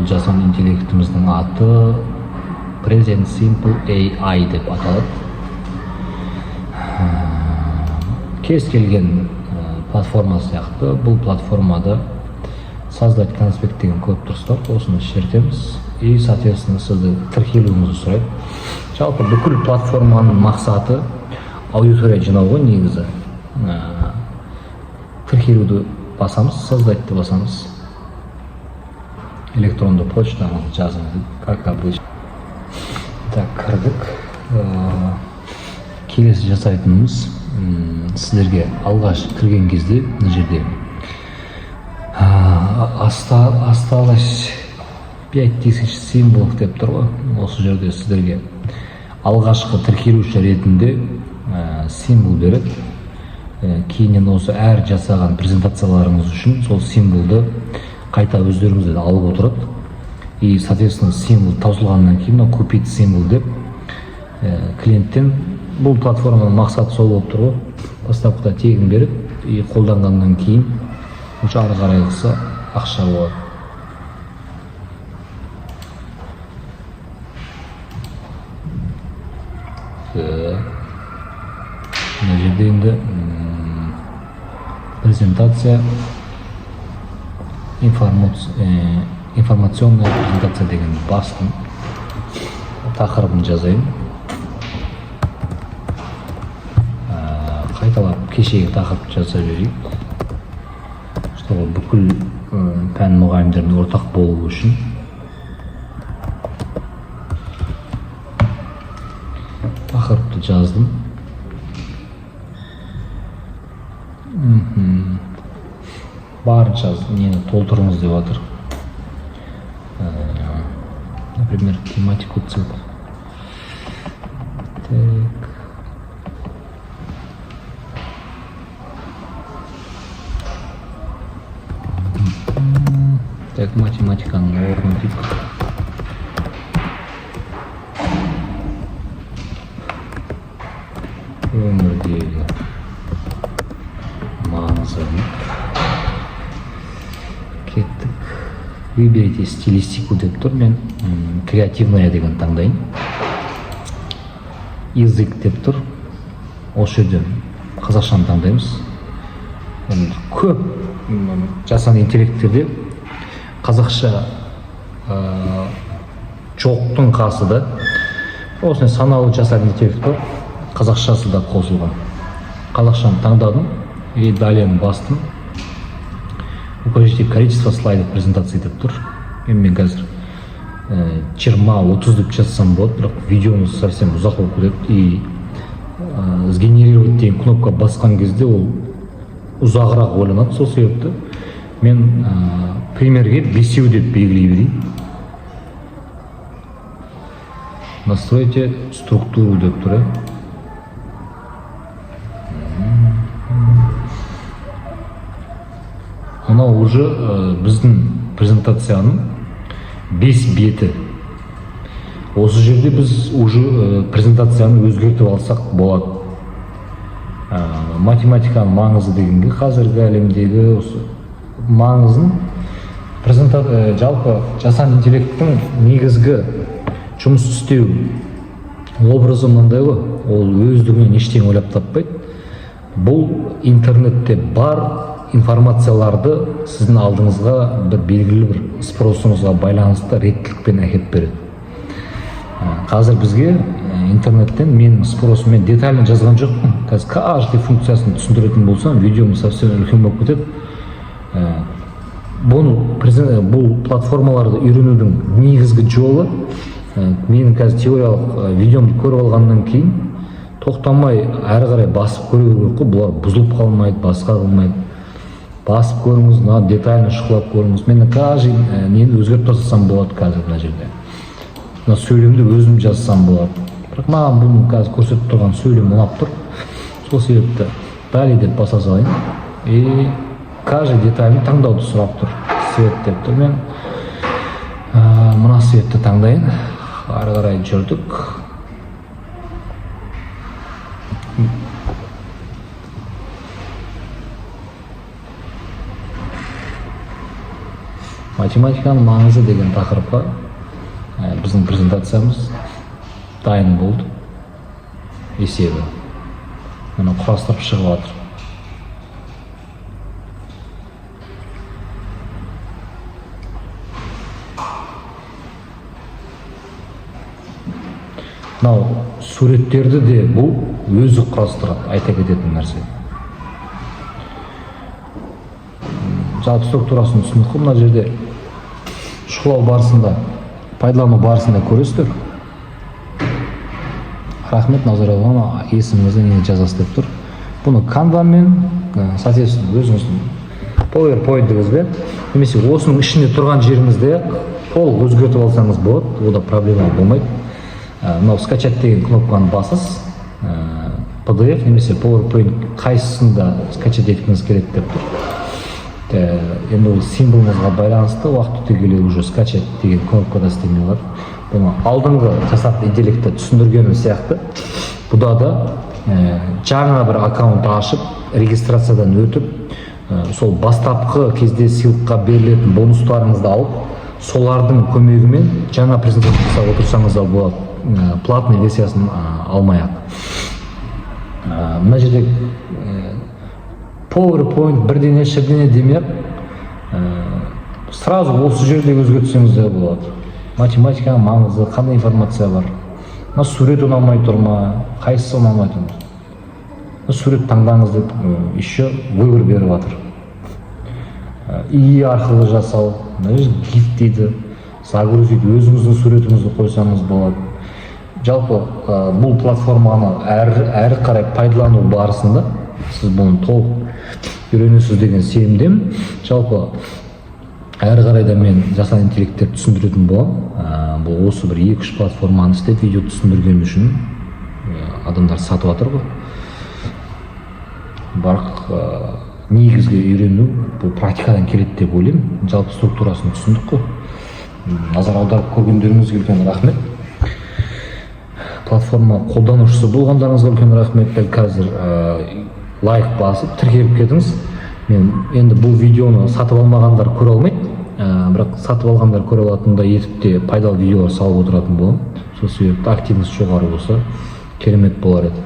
бул жасанды интеллектимиздин аты Present Simple AI деп аталат. Кез келген платформа сыяктуу бул платформада создать конспект деген көп турсуздар. Осуну чертемиз и соответственно сизди тиркелүүңүздү сурайт. Жалпы бүкүл платформанын максаты аудитория жиноо негизи. Тиркелүүдү басамыз, создать деп басамыз. Электрондуу почтаңызды жазыңыз, как обычно. Так, кырдык. Келеси жасайтыныбыз сиздерге алгаш кирген кезде мына жерде осталось 5000 символов деп тур го. Осы жерде сиздерге алгашкы тиркелүүчү ретинде символ берет. Кийинен осы әр жасаган презентацияларыңыз үчүн сол символду кайта өздөрүңүздө алып отурат. И соответственно символ таусылгандан кийин купить символ деп клиенттен бул платформанын максаты сол болуп тур го. Бастапкыда тегин берип, и колдангандан кийин ушо ары карайгысы акча болот. Мына жерде энди презентация, информационная презентация деген бастым. Тақырыбын жазайын. Кайталап кешеги тақырып жаза берейик. Чтобы бүкіл пән мұғалімдердің ортақ болуы үшін. Тақырыпты жаздым. Барынша нені толтырыңыз деп жатыр. Например, тематику цикла. Так, математиканың орны дейік. Өмірдегі маңызы дейік. Кеттік. Выберите стилистику деп тұр. Мен креативная деген таңдайын. Язык деп тұр. Осы жерден қазақшаны таңдаймыз. Көп жасанды интеллекттерде қазақша жоқтың қасы да. Осындай санаулы жасанды интеллект бар. Қазақшасы да қосылған. Қазақшаны таңдадым и далее бастым. Укажите количество слайдов презентации деп тұр. Мен қазір 20-30 деп жазсам болады, бірақ видеомыз совсем ұзақ болып кетеді. И сгенерировать деген кнопка басқан кезде ол ұзағырақ ойланады. Сол себепті мен примерге 5 деп белгілей берейін. Настройте структуру деп тұр. Ана уже біздің презентацияның 5 беті. Осы жерде біз уже презентацияны өзгертіп алсақ болады. Математиканың маңызы дегенге қазіргі әлемдегі осы маңызын жалпы жасанды интеллекттің негізгі жұмыс істеу образы мынандай ғой. Ол өздігінен ештеңе ойлап таппайды. Бұл интернетте бар информацияларды сіздің алдыңызға бір белгілі бір спросыңызға байланысты реттілікпен әкеліп береді. Қазір бізге интернеттен мен спросымен детально жазған жоқпын. Қазір каждый функциясын түсіндіретін болсам, видеомыз совсем үлкен болып кетеді. Бұл платформаларды үйренудің негізгі жолы, менің қазір теориялық видеомды көріп алғаннан кейін тоқтамай әрі қарай басып көруге керек қой. Бұлар бұзылып қалмайды, басқа қылмайды. Басып көріңіз, детально шұқылап көріңіз. Мен каждый нені өзгеріп тастасам болады қазір мына жерде. Сөйлемді өзім жазсам болады. Бірақ маған бұны қазір көрсетіп тұрған сөйлем ұнап тұр. Сол себепті далее деп баса салайын. И каждый детальны таңдауды сұрап тұр. Свет деп тұр. Мен мына светті таңдайын. Ары қарай жүрдік. Математиканың маңызы деген тақырыпқа біздің презентациямыз дайын болды. Есебі. Мына құрастырып шығып жатыр. Мынау суреттерді де бұл өзі құрастырады, айта кететін нәрсе. Жалпы структурасын түсіндік қой, мына жерде шұғылау барысында, пайдалану барысында көресіздер. Рахмет, назар аударған, есіміңізді не жазасыз деп тұр. Бұны Canva-мен, соответственно, өзіңіздің PowerPoint-іңізбен, немесе осының ішінде тұрған жеріңізде толық өзгертіп алсаңыз болады, ода проблема болмайды. Мынау скачать деген кнопканы басасыз, PDF немесе PowerPoint қайсысында скачать еткіңіз келеді деп тұр. Енді ол символыңызға байланысты уақыт өте келе уже скачать деген кнопкада істемей қалады. Бұны алдыңғы жасақты интеллектті түсіндіргенім сияқты, бұда да жаңа бір аккаунт ашып, регистрациядан өтіп, сол бастапқы кезде сыйлыққа берілетін бонустарыңызды алып, солардың көмегімен жаңа презентация жасап отырсаңыз да болады. Платный версиясын алмай-ақ. Мына жерде PowerPoint бірдене демек, сразу осы жерде өзгертсеңіз де болады. Математиканың маңызы, қандай информация бар. Мына сурет ұнамай тұр ма, қайсысы ұнамай тұр ма? Сурет таңдаңыз деп еще выбор беріп жатыр. И арқылы жасау, гид дейді, загрузить, өзіңіздің суретіңізді қойсаңыз болады. Жалпы бұл платформаны әрі қарай пайдалану барысында сіз бұны толық үйренесіз деген сенімдемін. Жалпы әрі қарай да мен жасанды интеллектті түсіндіретін боламын. Бұл осы бір 2-3 платформаны істеп видео түсіндірген үшін адамдар сатып жатыр ғой. Бірақ негізгі үйрену бұл практикадан келеді деп ойлаймын. Жалпы структурасын түсіндік қой. Назар аударып көргендеріңізге үлкен рахмет. Платформа қолданушысы болғандарыңызға үлкен рахмет. Дәл қазір лайк басып тіркеліп кетіңіз. Мен енді бұл видеоны сатып алмағандар көре алмайды, бірақ сатып алғандар көре алатындай етіп те пайдалы видеолар салып отыратын боламын. Сол себепті активность жоғары болса керемет болар еді.